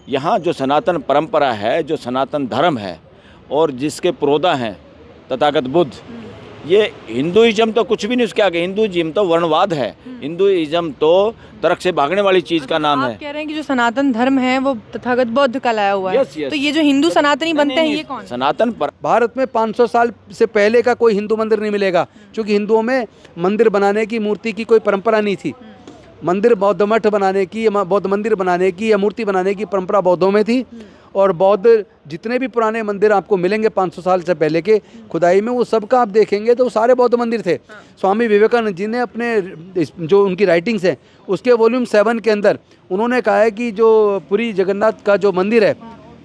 यहाँ जो सनातन परंपरा है, जो सनातन धर्म है और जिसके पुरोधा हैं तथागत बुद्ध, ये हिंदुइज्म तो कुछ भी नहीं उसके आगे। हिंदुइज्म तो वर्णवाद है, हिंदुइज्म तो तर्क से भागने वाली चीज़ का नाम है। आप कह रहे हैं कि जो सनातन धर्म है वो तथागत बुद्ध का लाया हुआ है। Yes, yes. तो ये जो हिंदू सनातनी बनते हैं ये कौन? सनातन पर भारत में 500 साल से पहले का कोई हिंदू मंदिर नहीं मिलेगा, क्योंकि हिंदुओं में मंदिर बनाने की, मूर्ति की कोई परंपरा नहीं थी। मंदिर, बौद्ध मठ बनाने की, बौद्ध मंदिर बनाने की या मूर्ति बनाने की परंपरा बौद्धों में थी। और बौद्ध जितने भी पुराने मंदिर आपको मिलेंगे 500 साल से पहले के खुदाई में, वो सबका आप देखेंगे तो वो सारे बौद्ध मंदिर थे। स्वामी विवेकानंद जी ने अपने जो उनकी राइटिंग्स हैं उसके वॉल्यूम 7 के अंदर उन्होंने कहा है कि जो पुरी जगन्नाथ का जो मंदिर है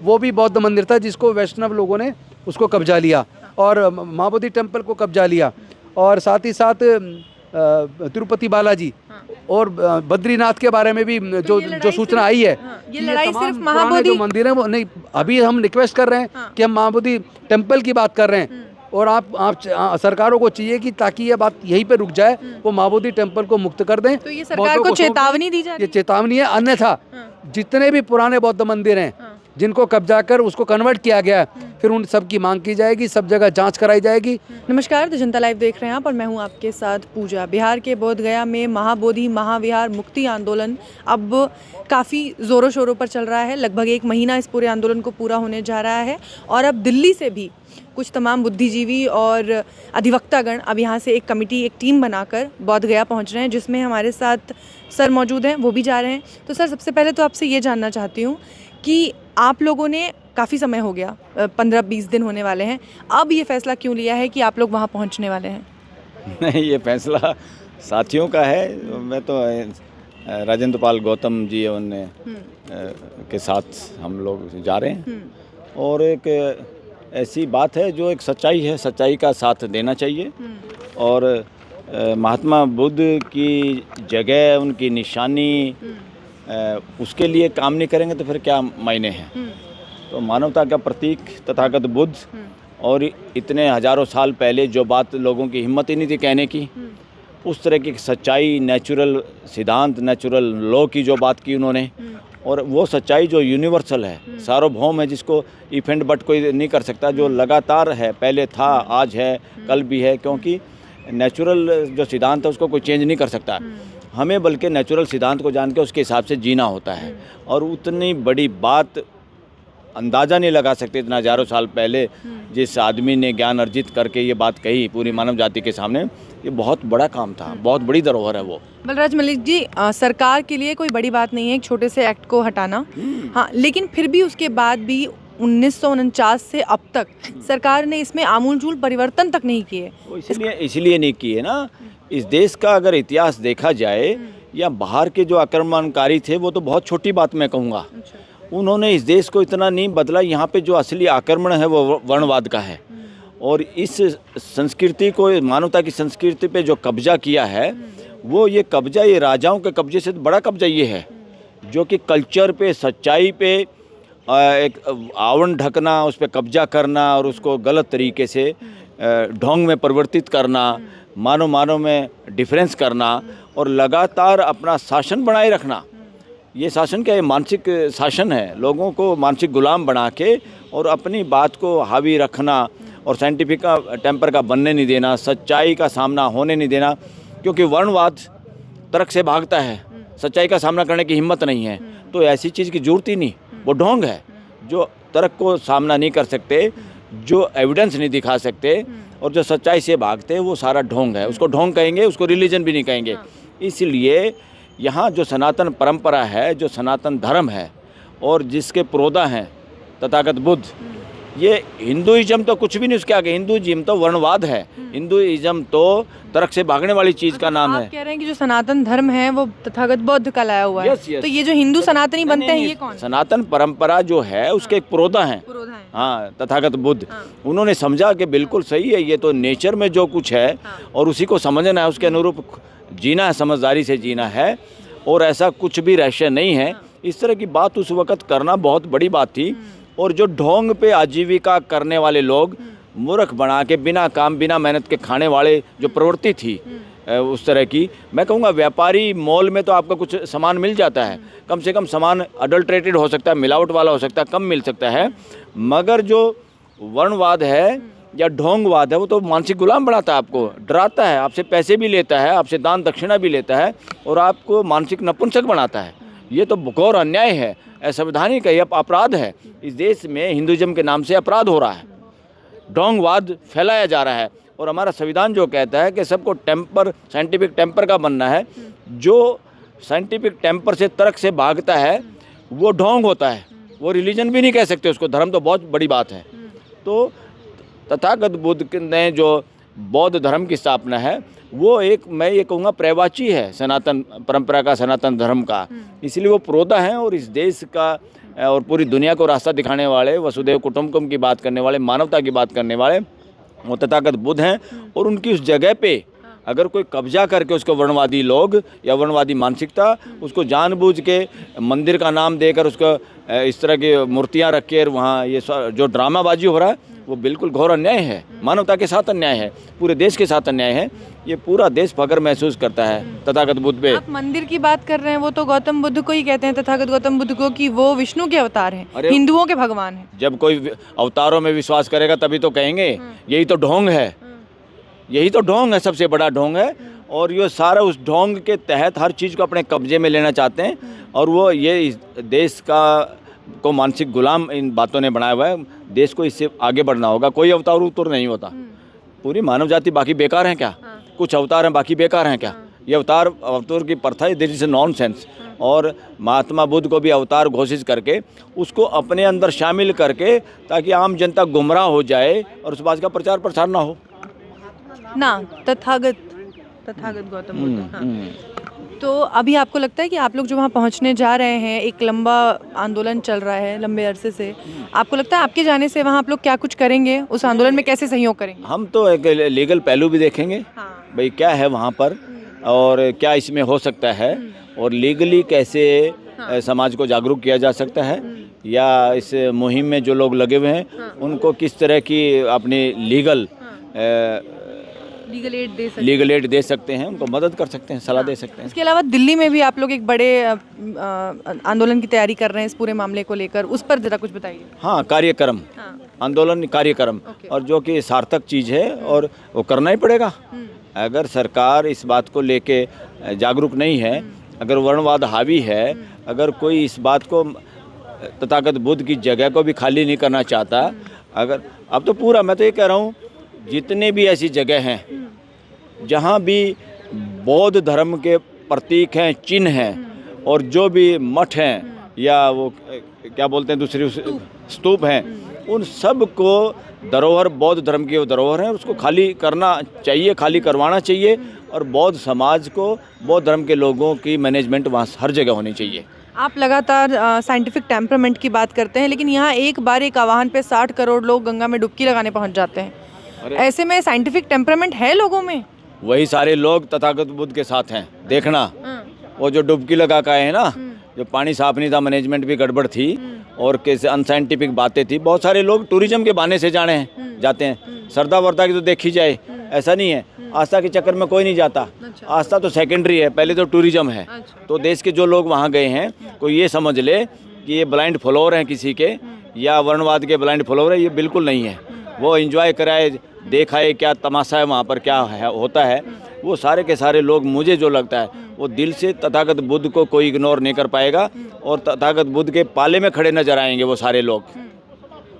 वो भी बौद्ध मंदिर था, जिसको वैष्णव लोगों ने उसको कब्जा लिया और महाबोधि टेम्पल को कब्जा लिया। और साथ ही साथ तिरुपति बालाजी और बद्रीनाथ के बारे में भी जो सूचना आई है, ये लड़ाई तमाम सिर्फ पुराने महाबोधि जो मंदिर हैं वो नहीं, अभी हम रिक्वेस्ट कर रहे हैं कि हम महाबोधि टेम्पल की बात कर रहे हैं। और आप सरकारों को चाहिए कि ताकि ये बात यहीं पे रुक जाए, वो महाबोधि टेम्पल को मुक्त कर दें। तो ये सरकार को चेतावनी दी जा रही ये चेतावनी है। अन्यथा जितने भी पुराने बौद्ध मंदिर हैं जिनको कब्जा कर उसको कन्वर्ट किया गया है, फिर उन सब की मांग की जाएगी, सब जगह जांच कराई जाएगी। नमस्कार, द जनता लाइव देख रहे हैं आप और मैं हूं आपके साथ पूजा। बिहार के बोधगया में महाबोधि महाविहार मुक्ति आंदोलन अब काफ़ी ज़ोरों शोरों पर चल रहा है। लगभग 1 महीना इस पूरे आंदोलन को पूरा होने जा रहा है और अब दिल्ली से भी कुछ तमाम बुद्धिजीवी और अधिवक्तागण अब यहाँ से एक कमेटी, एक टीम बनाकर बोधगया पहुँच रहे हैं, जिसमें हमारे साथ सर मौजूद हैं, वो भी जा रहे हैं। तो सर, सबसे पहले तो आपसे ये जानना चाहती हूँ कि आप लोगों ने काफ़ी समय हो गया, 15-20 दिन होने वाले हैं, अब ये फैसला क्यों लिया है कि आप लोग वहाँ पहुँचने वाले हैं? नहीं, ये फैसला साथियों का है। मैं तो राजेंद्र पाल गौतम जी उनने के साथ हम लोग जा रहे हैं और एक ऐसी बात है जो एक सच्चाई है, सच्चाई का साथ देना चाहिए। और महात्मा बुद्ध की जगह, उनकी निशानी, उसके लिए काम नहीं करेंगे तो फिर क्या मायने हैं। तो मानवता का प्रतीक तथागत बुद्ध, और इतने हजारों साल पहले जो बात लोगों की हिम्मत ही नहीं थी कहने की, उस तरह की सच्चाई, नेचुरल सिद्धांत, नेचुरल लॉ की जो बात की उन्होंने, और वो सच्चाई जो यूनिवर्सल है, सार्वभौम है, जिसको इफ एंड बट कोई नहीं कर सकता, जो लगातार है, पहले था, आज है, कल भी है, क्योंकि नेचुरल जो सिद्धांत है उसको कोई चेंज नहीं कर सकता। हमें बल्कि नेचुरल सिद्धांत को जान के उसके हिसाब से जीना होता है। और उतनी बड़ी बात अंदाज़ा नहीं लगा सकते इतना हजारों साल पहले जिस आदमी ने ज्ञान अर्जित करके ये बात कही पूरी मानव जाति के सामने, ये बहुत बड़ा काम था, बहुत बड़ी धरोहर है वो। बलराज मलिक जी, सरकार के लिए कोई बड़ी बात नहीं है एक छोटे से एक्ट को हटाना, हाँ, लेकिन फिर भी उसके बाद भी 1949 से अब तक सरकार ने इसमें आमूलचूल परिवर्तन तक नहीं किए। इसलिए नहीं किए ना। इस देश का अगर इतिहास देखा जाए, या बाहर के जो आक्रमणकारी थे वो तो बहुत छोटी बात मैं कहूँगा, उन्होंने इस देश को इतना नहीं बदला। यहाँ पे जो असली आक्रमण है वो वर्णवाद का है। और इस संस्कृति को, मानवता की संस्कृति पे जो कब्जा किया है, वो ये कब्जा, ये राजाओं के कब्जे से बड़ा कब्जा ये है, जो कि कल्चर पे, सच्चाई पे एक आवरण ढकना, उस पर कब्जा करना और उसको गलत तरीके से ढोंग में परिवर्तित करना, मानव में डिफरेंस करना और लगातार अपना शासन बनाए रखना। ये शासन क्या है? मानसिक शासन है, लोगों को मानसिक गुलाम बना के और अपनी बात को हावी रखना और साइंटिफिक का टेम्पर का बनने नहीं देना, सच्चाई का सामना होने नहीं देना, क्योंकि वर्णवाद तर्क से भागता है, सच्चाई का सामना करने की हिम्मत नहीं है। तो ऐसी चीज़ की जरूरत ही नहीं, वो ढोंग है। जो तर्क को सामना नहीं कर सकते, जो एविडेंस नहीं दिखा सकते और जो सच्चाई से भागते हैं, वो सारा ढोंग है। उसको ढोंग कहेंगे, उसको रिलीजन भी नहीं कहेंगे। इसलिए यहाँ जो सनातन परंपरा है, जो सनातन धर्म है और जिसके पुरोधा हैं तथागत बुद्ध, ये हिंदुइज्म तो कुछ भी नहीं उसके आगे। हिंदुइज्म तो वर्णवाद है, हिंदुइज्म तो तर्क से भागने वाली चीज़ का नाम है। आप कह रहे हैं कि जो सनातन धर्म है वो तथागत बुद्ध का लाया हुआ है। Yes, yes. तो ये जो हिंदू सनातनी बनते हैं ये कौन? सनातन परंपरा जो है उसके एक पुरोधा हैं, हाँ, तथागत बुद्ध। उन्होंने समझा कि बिल्कुल सही है, ये तो नेचर में जो कुछ है और उसी को समझना है, उसके अनुरूप जीना है, समझदारी से जीना है, और ऐसा कुछ भी रहस्य नहीं है। इस तरह की बात उस वक़्त करना बहुत बड़ी बात थी। और जो ढोंग पे आजीविका करने वाले लोग, मूर्ख बना के, बिना काम बिना मेहनत के खाने वाले जो प्रवृत्ति थी, उस तरह की। मैं कहूँगा व्यापारी मॉल में तो आपका कुछ सामान मिल जाता है, कम से कम सामान अडल्ट्रेटेड हो सकता है, मिलावट वाला हो सकता है, कम मिल सकता है, मगर जो वर्णवाद है या ढोंगवाद है वो तो मानसिक गुलाम बनाता है, आपको डराता है, आपसे पैसे भी लेता है, आपसे दान दक्षिणा भी लेता है और आपको मानसिक नपुंसक बनाता है। ये तो घोर अन्याय है, असंवैधानिक है, यह अपराध है। इस देश में हिंदुइज्म के नाम से अपराध हो रहा है, ढोंगवाद फैलाया जा रहा है और हमारा संविधान जो कहता है कि सबको टेम्पर, साइंटिफिक टेम्पर का बनना है। जो साइंटिफिक टेम्पर से, तर्क से भागता है वो ढोंग होता है, वो रिलीजन भी नहीं कह सकते उसको, धर्म तो बहुत बड़ी बात है। तो तथागत बुद्ध ने जो बौद्ध धर्म की स्थापना है वो एक, मैं ये कहूँगा, प्रवाची है सनातन परंपरा का, सनातन धर्म का। इसलिए वो प्रोदा हैं और इस देश का और पूरी दुनिया को रास्ता दिखाने वाले, वसुदेव कुटुंबकम की बात करने वाले, मानवता की बात करने वाले वो तथागत बुद्ध हैं। और उनकी उस जगह पे अगर कोई कब्जा करके उसको वर्णवादी लोग या वर्णवादी मानसिकता उसको जानबूझ के मंदिर का नाम देकर उसको इस तरह की मूर्तियाँ रख के वहाँ ये जो ड्रामाबाजी हो रहा है वो बिल्कुल घोर अन्याय है, मानवता के साथ अन्याय है, पूरे देश के साथ अन्याय है। ये पूरा देश फख्र महसूस करता है तथागत बुद्ध पे। आप मंदिर की बात कर रहे हैं, वो तो गौतम बुद्ध को ही कहते हैं, तथागत गौतम बुद्ध को, कि वो विष्णु के अवतार हैं, हिंदुओं के भगवान हैं। जब कोई अवतारों में विश्वास करेगा तभी तो कहेंगे। यही तो ढोंग है, यही तो ढोंग है, सबसे बड़ा ढोंग है। और ये सारा उस ढोंग के तहत हर चीज़ को अपने कब्जे में लेना चाहते हैं और वो ये इस देश को मानसिक गुलाम इन बातों ने बनाया हुआ है। देश को इससे आगे बढ़ना होगा। कोई अवतार उत्तर नहीं होता, पूरी मानव जाति बाकी बेकार हैं क्या? कुछ अवतार हैं बाकी बेकार हैं क्या? ये अवतार की प्रथा है, दिस इज नॉनसेंस। और महात्मा बुद्ध को भी अवतार घोषित करके उसको अपने अंदर शामिल करके ताकि आम जनता गुमराह हो जाए और उस बात का प्रचार प्रसार ना हो ना। तथागत गौतम बुद्ध। हाँ। तो अभी आपको लगता है कि आप लोग जो वहाँ पहुँचने जा रहे हैं, एक लंबा आंदोलन चल रहा है लंबे अरसे से, आपको लगता है आपके जाने से वहाँ आप लोग क्या कुछ करेंगे, उस आंदोलन में कैसे सहयोग करेंगे? हम तो एक लीगल पहलू भी देखेंगे। हाँ। भाई क्या है वहाँ पर और क्या इसमें हो सकता है और लीगली कैसे समाज को जागरूक किया जा सकता है, या इस मुहिम में जो लोग लगे हुए हैं उनको किस तरह की अपनी लीगल एड दे सकते हैं, उनको मदद कर सकते हैं, सलाह दे सकते हैं। इसके अलावा दिल्ली में भी आप लोग एक बड़े आंदोलन की तैयारी कर रहे हैं इस पूरे मामले को लेकर, उस पर जरा कुछ बताइए। हाँ, कार्यक्रम, आंदोलन कार्यक्रम, और जो कि सार्थक चीज़ है और वो करना ही पड़ेगा। अगर सरकार इस बात को लेके जागरूक नहीं है, अगर वर्णवाद हावी है, अगर कोई इस बात को तथागत बुद्ध की जगह को भी खाली नहीं करना चाहता, अगर अब तो पूरा, मैं तो ये कह रहा हूँ जितने भी ऐसी जगह हैं जहाँ भी बौद्ध धर्म के प्रतीक हैं, चिन्ह हैं, और जो भी मठ हैं या वो क्या बोलते हैं दूसरी स्तूप हैं, उन सब को धरोहर, बौद्ध धर्म की वो धरोहर है, उसको खाली करना चाहिए, खाली करवाना चाहिए। और बौद्ध समाज को, बौद्ध धर्म के लोगों की मैनेजमेंट वहाँ हर जगह होनी चाहिए। आप लगातार साइंटिफिक टेम्परामेंट की बात करते हैं, लेकिन यहाँ एक बार एक आवाहन पे 60 करोड़ लोग गंगा में डुबकी लगाने पहुँच जाते हैं। ऐसे में साइंटिफिक टेम्परामेंट है लोगों में? वही सारे लोग तथागत बुद्ध के साथ हैं, देखना। वो जो डुबकी लगा के आए हैं ना, जो पानी साफ नहीं था, मैनेजमेंट भी गड़बड़ थी और कैसे अनसाइंटिफिक बातें थी। बहुत सारे लोग टूरिज्म के बहाने से जाते हैं। सरदा वर्दा की तो देखी जाए, ऐसा नहीं है। आस्था के चक्कर में कोई नहीं जाता। आस्था तो सेकेंडरी है, पहले तो टूरिज्म है। तो देश के जो लोग वहाँ गए हैं, कोई ये समझ ले कि ये ब्लाइंड फॉलोअर हैं किसी के या वर्णवाद के ब्लाइंड फॉलोअर है, ये बिल्कुल नहीं है। वो एंजॉय कराए, देखाए क्या तमाशा है वहाँ पर, क्या है होता है। वो सारे के सारे लोग, मुझे जो लगता है, वो दिल से तथागत बुद्ध को कोई इग्नोर नहीं कर पाएगा और तथागत बुद्ध के पाले में खड़े नजर आएंगे। वो सारे लोग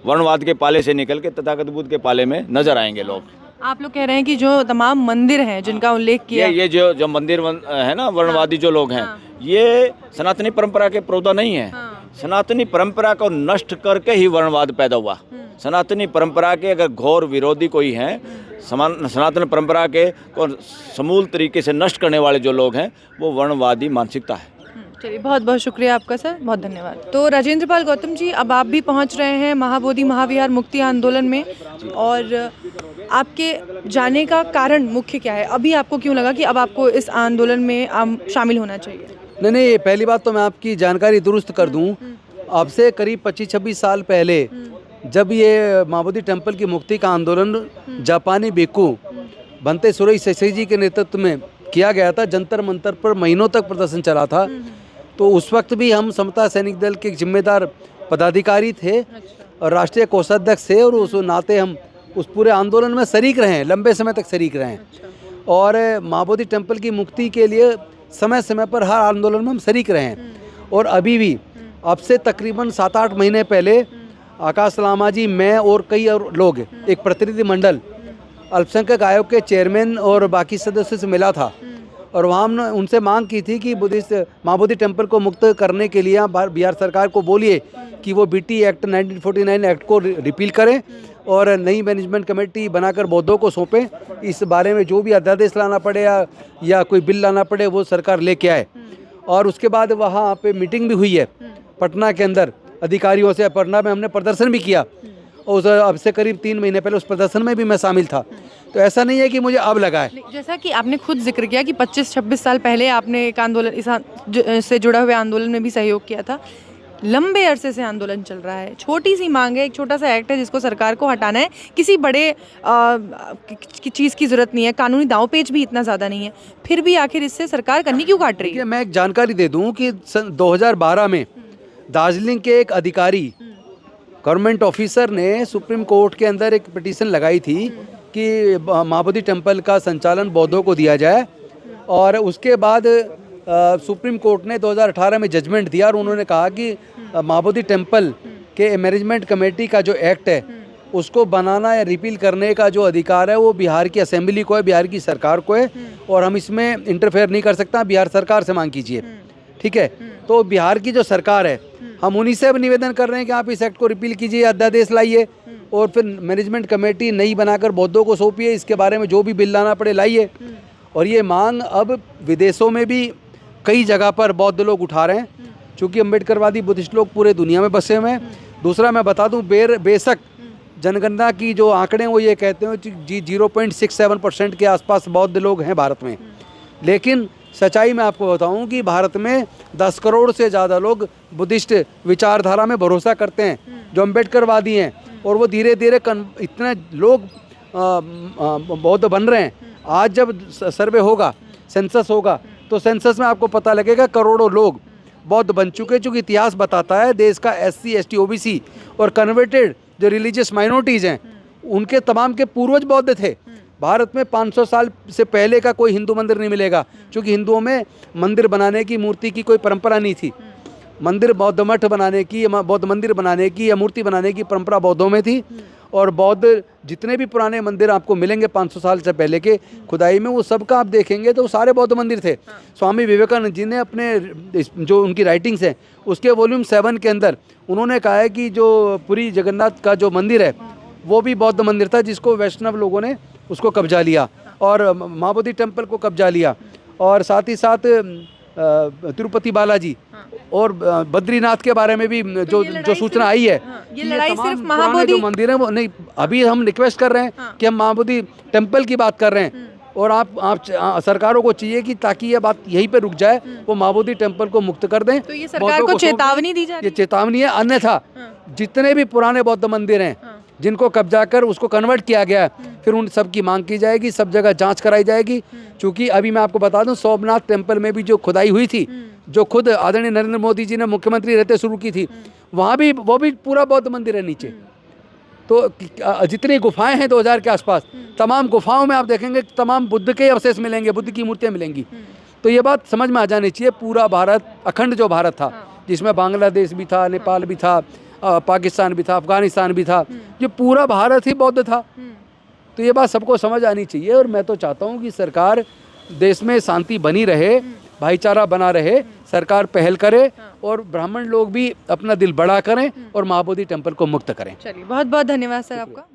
वर्णवाद के पाले से निकल के तथागत बुद्ध के पाले में नजर आएंगे लोग। आप लोग कह रहे हैं कि जो तमाम मंदिर हैं जिनका उल्लेख किया, ये जो मंदिर है ना, वर्णवादी जो लोग हैं, ये सनातनी परंपरा के प्रोदा नहीं है। सनातनी परंपरा को नष्ट करके ही वर्णवाद पैदा हुआ। सनातनी परंपरा के अगर घोर विरोधी कोई हैं, सनातन परंपरा के को समूल तरीके से नष्ट करने वाले जो लोग हैं, वो वर्णवादी मानसिकता है। चलिए, बहुत बहुत शुक्रिया आपका सर, बहुत धन्यवाद। तो राजेंद्र पाल गौतम जी, अब आप भी पहुंच रहे हैं महाबोधि महाविहार मुक्ति आंदोलन में, और आपके जाने का कारण मुख्य क्या है? अभी आपको क्यों लगा कि अब आपको इस आंदोलन में शामिल होना चाहिए? नहीं, पहली बात तो मैं आपकी जानकारी दुरुस्त कर दूं। अब से करीब 25-26 साल पहले जब ये महाबोधि टेम्पल की मुक्ति का आंदोलन जापानी बेकू बनते सुरेश सेसई जी के नेतृत्व में किया गया था, जंतर मंतर पर महीनों तक प्रदर्शन चला था। तो उस वक्त भी हम समता सैनिक दल के जिम्मेदार पदाधिकारी थे और राष्ट्रीय कोषाध्यक्ष थे, और उस नाते हम उस पूरे आंदोलन में शरीक रहे हैं, लंबे समय तक शरीक रहे हैं। और महाबोधि टेम्पल की मुक्ति के लिए समय समय पर हर आंदोलन में हम शरीक रहे हैं। और अभी भी अब से तकरीबन 7-8 महीने पहले आकाश लामा जी, मैं और कई और लोग, एक प्रतिनिधि मंडल अल्पसंख्यक आयोग के चेयरमैन और बाकी सदस्यों से मिला था, और वहाँ हमने उनसे मांग की थी कि बुद्धिस्ट महाबोधि टेम्पल को मुक्त करने के लिए बिहार सरकार को बोलिए कि वो बीटी एक्ट 1949 एक्ट को रिपील करें और नई मैनेजमेंट कमेटी बनाकर बौद्धों को सौंपें। इस बारे में जो भी अध्यादेश लाना पड़े या कोई बिल लाना पड़े वो सरकार लेके आए। और उसके बाद वहाँ पे मीटिंग भी हुई है पटना के अंदर अधिकारियों से। पटना में हमने प्रदर्शन भी किया, और अब से करीब 3 महीने पहले उस प्रदर्शन में भी मैं शामिल था। तो ऐसा नहीं है कि मुझे अब लगा है। जैसा कि आपने खुद जिक्र किया कि 25-26 साल पहले आपने एक आंदोलन से जुड़ा हुए आंदोलन में भी सहयोग किया था। लंबे अरसे से आंदोलन चल रहा है, छोटी सी मांग है, एक छोटा सा एक्ट है जिसको सरकार को हटाना है। किसी बड़े चीज़ की ज़रूरत नहीं है, कानूनी दांवपेच भी इतना ज़्यादा नहीं है, फिर भी आखिर इससे सरकार करनी क्यों काट रही है? मैं एक जानकारी दे दूँ कि सन 2012 में दार्जिलिंग के एक अधिकारी, गवर्नमेंट ऑफिसर ने सुप्रीम कोर्ट के अंदर एक पिटीशन लगाई थी कि महाबोधि टेम्पल का संचालन बौद्धों को दिया जाए। और उसके बाद सुप्रीम कोर्ट ने 2018 में जजमेंट दिया और उन्होंने कहा कि महाबोधि टेम्पल के मैनेजमेंट कमेटी का जो एक्ट है उसको बनाना या रिपील करने का जो अधिकार है वो बिहार की असेंबली को है, बिहार की सरकार को है, और हम इसमें इंटरफेयर नहीं कर सकता। बिहार सरकार से मांग कीजिए, ठीक है। तो बिहार की जो सरकार है, हम उन्हीं से निवेदन कर रहे हैं कि आप इस एक्ट को रिपील कीजिए, अध्यादेश लाइए, और फिर मैनेजमेंट कमेटी नई बनाकर बौद्धों को सौंपिए। इसके बारे में जो भी बिल लाना पड़े लाइए। और ये मांग अब विदेशों में भी कई जगह पर बौद्ध लोग उठा रहे हैं, चूँकि अम्बेडकरवादी बुद्धिस्ट लोग पूरे दुनिया में बसे हुए हैं। दूसरा मैं बता दूं, बेशक जनगणना की जो आंकड़े वो ये कहते हैं जी 0.67% के आसपास बौद्ध लोग हैं भारत में, लेकिन सच्चाई में आपको बताऊं कि भारत में 10 करोड़ से ज़्यादा लोग बुद्धिस्ट विचारधारा में भरोसा करते हैं, जो अम्बेडकरवादी हैं, और वो धीरे धीरे इतने लोग बौद्ध बन रहे हैं। आज जब सर्वे होगा, सेंसस होगा, तो सेंसस में आपको पता लगेगा करोड़ों लोग बौद्ध बन चुके, चूँकि इतिहास बताता है देश का SC, ST, OBC और कन्वर्टेड जो रिलीजियस माइनॉरिटीज़ हैं उनके तमाम के पूर्वज बौद्ध थे। भारत में 500 साल से पहले का कोई हिंदू मंदिर नहीं मिलेगा, क्योंकि हिंदुओं में मंदिर बनाने की, मूर्ति की कोई परंपरा नहीं थी। मंदिर बौद्ध मठ बनाने की, बौद्ध मंदिर बनाने की या मूर्ति बनाने की परंपरा बौद्धों में थी। और बौद्ध जितने भी पुराने मंदिर आपको मिलेंगे 500 साल से पहले के खुदाई में, वो सबका आप देखेंगे तो सारे बौद्ध मंदिर थे। स्वामी विवेकानंद जी ने अपने जो उनकी राइटिंग्स हैं उसके वॉल्यूम 7 के अंदर उन्होंने कहा है कि जो पुरी जगन्नाथ का जो मंदिर है वो भी बौद्ध मंदिर था, जिसको वैष्णव लोगों ने उसको कब्जा लिया और महाबोधि टेम्पल को कब्जा लिया। और साथ ही साथ तिरुपति बालाजी और बद्रीनाथ के बारे में भी जो सूचना आई है, ये लड़ाई सिर्फ महाबोधि जो मंदिर है वो नहीं। अभी हम रिक्वेस्ट कर रहे हैं कि हम महाबोधि टेम्पल की बात कर रहे हैं, और आप सरकारों को चाहिए कि ताकि ये बात यहीं पे रुक जाए, वो महाबोधि टेम्पल को मुक्त कर दें। तो ये सरकार को चेतावनी दी जा रही है? ये चेतावनी है। अन्यथा जितने भी पुराने बौद्ध मंदिर हैं जिनको कब्जा कर उसको कन्वर्ट किया गया, फिर उन सब की मांग की जाएगी, सब जगह जांच कराई जाएगी। क्योंकि अभी मैं आपको बता दूं, सोमनाथ टेम्पल में भी जो खुदाई हुई थी, जो खुद आदरणीय नरेंद्र मोदी जी ने मुख्यमंत्री रहते शुरू की थी, वहाँ भी वो भी पूरा बौद्ध मंदिर है नीचे। तो जितनी गुफाएं हैं 2000 के आसपास, तमाम गुफाओं में आप देखेंगे तमाम बुद्ध के अवशेष मिलेंगे, बुद्ध की मूर्तियाँ मिलेंगी। तो ये बात समझ में आ जानी चाहिए। पूरा भारत, अखंड जो भारत था, जिसमें बांग्लादेश भी था, नेपाल भी था, पाकिस्तान भी था, अफगानिस्तान भी था, ये पूरा भारत ही बौद्ध था। तो ये बात सबको समझ आनी चाहिए। और मैं तो चाहता हूँ कि सरकार, देश में शांति बनी रहे, भाईचारा बना रहे, सरकार पहल करे और ब्राह्मण लोग भी अपना दिल बड़ा करें और महाबोधि टेम्पल को मुक्त करें। चलिए, बहुत बहुत धन्यवाद सर आपका।